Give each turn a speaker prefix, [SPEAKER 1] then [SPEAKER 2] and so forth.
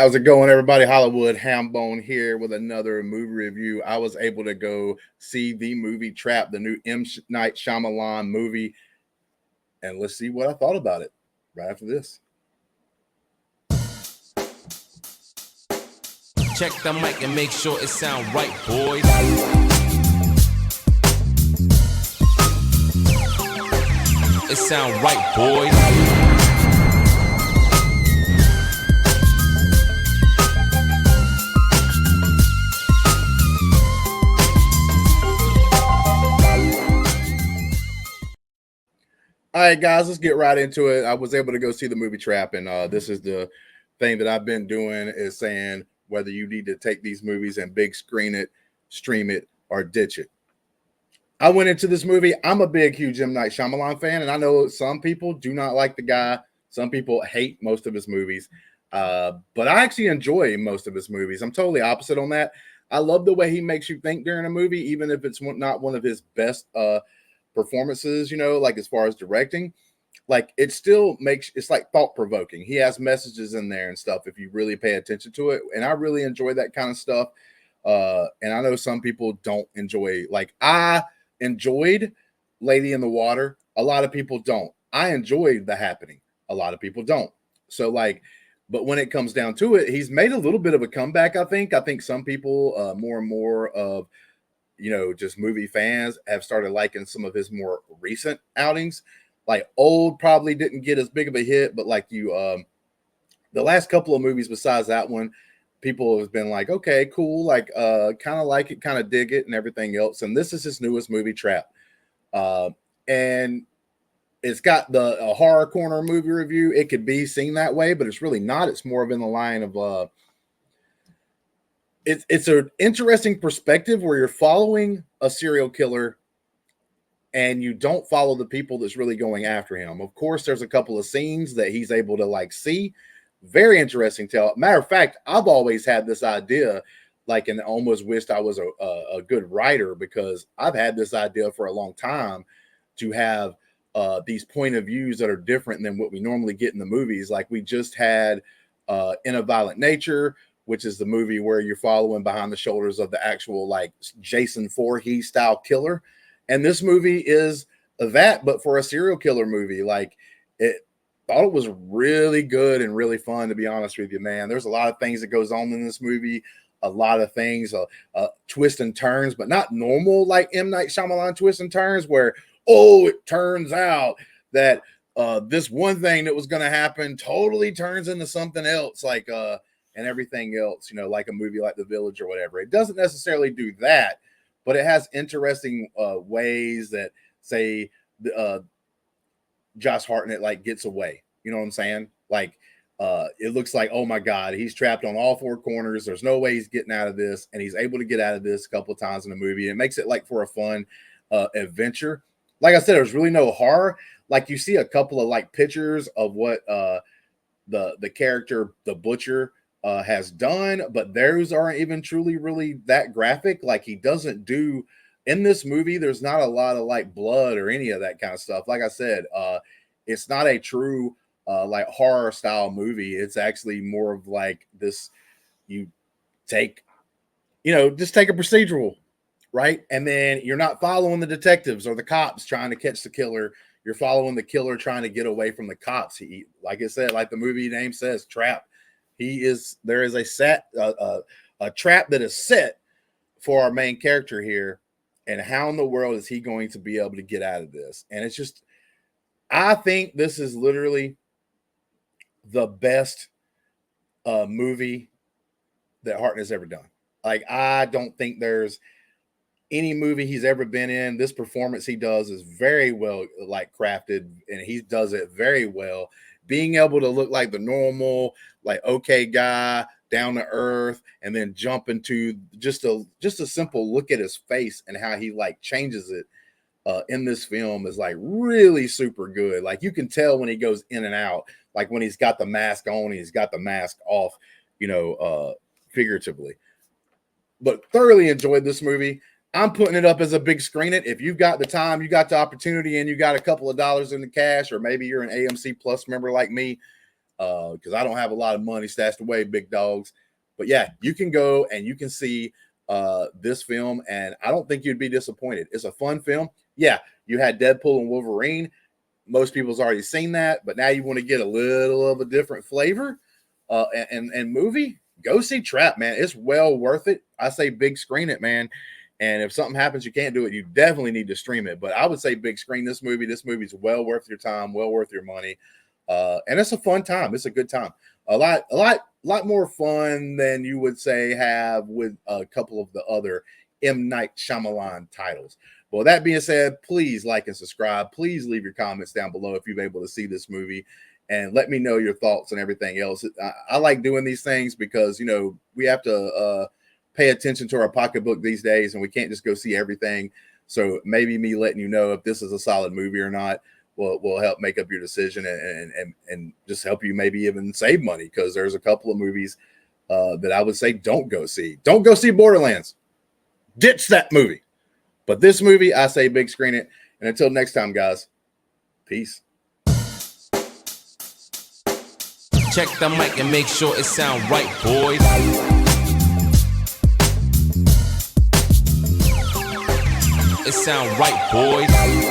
[SPEAKER 1] How's it going, everybody? Hollywood Hambone here with another movie review. I was able to go see the movie Trap, the new M. Night Shyamalan movie, and let's see what I thought about it right after this.
[SPEAKER 2] Check the mic and make sure it sound right, boys. It sound right, boys.
[SPEAKER 1] All right, guys, let's get right into it. I was able to go see the movie Trap, and this is the thing that I've been doing is saying whether you need to take these movies and big screen it, stream it, or ditch it. I went into this movie. I'm a big, huge M. Night Shyamalan fan, and I know some people do not like the guy. Some people hate most of his movies, but I actually enjoy most of his movies. I'm totally opposite on that. I love the way he makes you think during a movie, even if it's not one of his best performances, like as far as directing, like it still makes it's like thought-provoking. He has messages in there and stuff if you really pay attention to it, and I really enjoy that kind of stuff. And I know some people don't enjoy, like I enjoyed Lady in the Water. A lot of people don't. I enjoyed The Happening. A lot of people don't. So but when it comes down to it, he's made a little bit of a comeback. I think some people more and more of just movie fans have started liking some of his more recent outings. Like Old probably didn't get as big of a hit, but the last couple of movies besides that one, people have been like, okay, cool, kind of like it, kind of dig it and everything else. And this is his newest movie, Trap. And it's got the horror corner movie review. It could be seen that way, but it's really not. It's more of in the line of it's an interesting perspective where you're following a serial killer and you don't follow the people that's really going after him. Of course, there's a couple of scenes that he's able to see. Very interesting tale. Matter of fact, I've always had this idea, and almost wished I was a good writer, because I've had this idea for a long time to have these point of views that are different than what we normally get in the movies. Like we just had In a Violent Nature, which is the movie where you're following behind the shoulders of the actual Jason Voorhees style killer. And this movie is that, but for a serial killer movie. Thought it was really good and really fun, to be honest with you, man. There's a lot of things that goes on in this movie, a lot of things, twists and turns, but not normal like M. Night Shyamalan twists and turns where, it turns out that this one thing that was going to happen totally turns into something else, and everything else, like a movie like The Village or whatever. It doesn't necessarily do that, but it has interesting ways that, say, Josh Hartnett gets away. You know what I'm saying? It looks like, oh my God, he's trapped on all four corners. There's no way he's getting out of this, and he's able to get out of this a couple of times in the movie. It makes it for a fun adventure. Like I said, there's really no horror. You see a couple of pictures of what the character, the butcher, has done, but those aren't even truly really that graphic. He doesn't do in this movie, there's not a lot of blood or any of that kind of stuff. Like I said, it's not a true horror style movie. It's actually more of this, you take, just take a procedural, right? And then you're not following the detectives or the cops trying to catch the killer. You're following the killer trying to get away from the cops. Like I said, like the movie name says, Trap. There is a trap that is set for our main character here, and how in the world is he going to be able to get out of this? And it's just, I think this is literally the best movie that Hartnett's ever done. I don't think there's any movie he's ever been in. This performance he does is very well crafted, and he does it very well. Being able to look like the normal, okay guy, down to earth, and then jump into just a simple look at his face and how he changes it in this film is really super good. You can tell when he goes in and out, when he's got the mask on, he's got the mask off, figuratively. But thoroughly enjoyed this movie. I'm putting it up as a big screen it. If you've got the time, you got the opportunity, and you got a couple of dollars in the cash, or maybe you're an AMC Plus member like me, because I don't have a lot of money stashed away, big dogs. But yeah, you can go and you can see this film, and I don't think you'd be disappointed. It's a fun film. Yeah, you had Deadpool and Wolverine. Most people's already seen that, but now you want to get a little of a different flavor and movie. Go see Trap, man. It's well worth it. I say big screen it, man. And if something happens, you can't do it, you definitely need to stream it. But I would say big screen this movie. This movie's well worth your time, well worth your money. And it's a fun time. It's a good time. A lot more fun than you would say have with a couple of the other M. Night Shyamalan titles. Well, that being said, please like and subscribe. Please leave your comments down below if you've been able to see this movie, and let me know your thoughts and everything else. I like doing these things because, you know, we have to pay attention to our pocketbook these days, and we can't just go see everything. So maybe me letting you know if this is a solid movie or not will help make up your decision and just help you maybe even save money, because there's a couple of movies that I would say don't go see. Don't go see Borderlands. Ditch that movie. But this movie, I say big screen it. And until next time, guys, peace.
[SPEAKER 2] Check the mic and make sure it sound right, boys. It sound right, boys.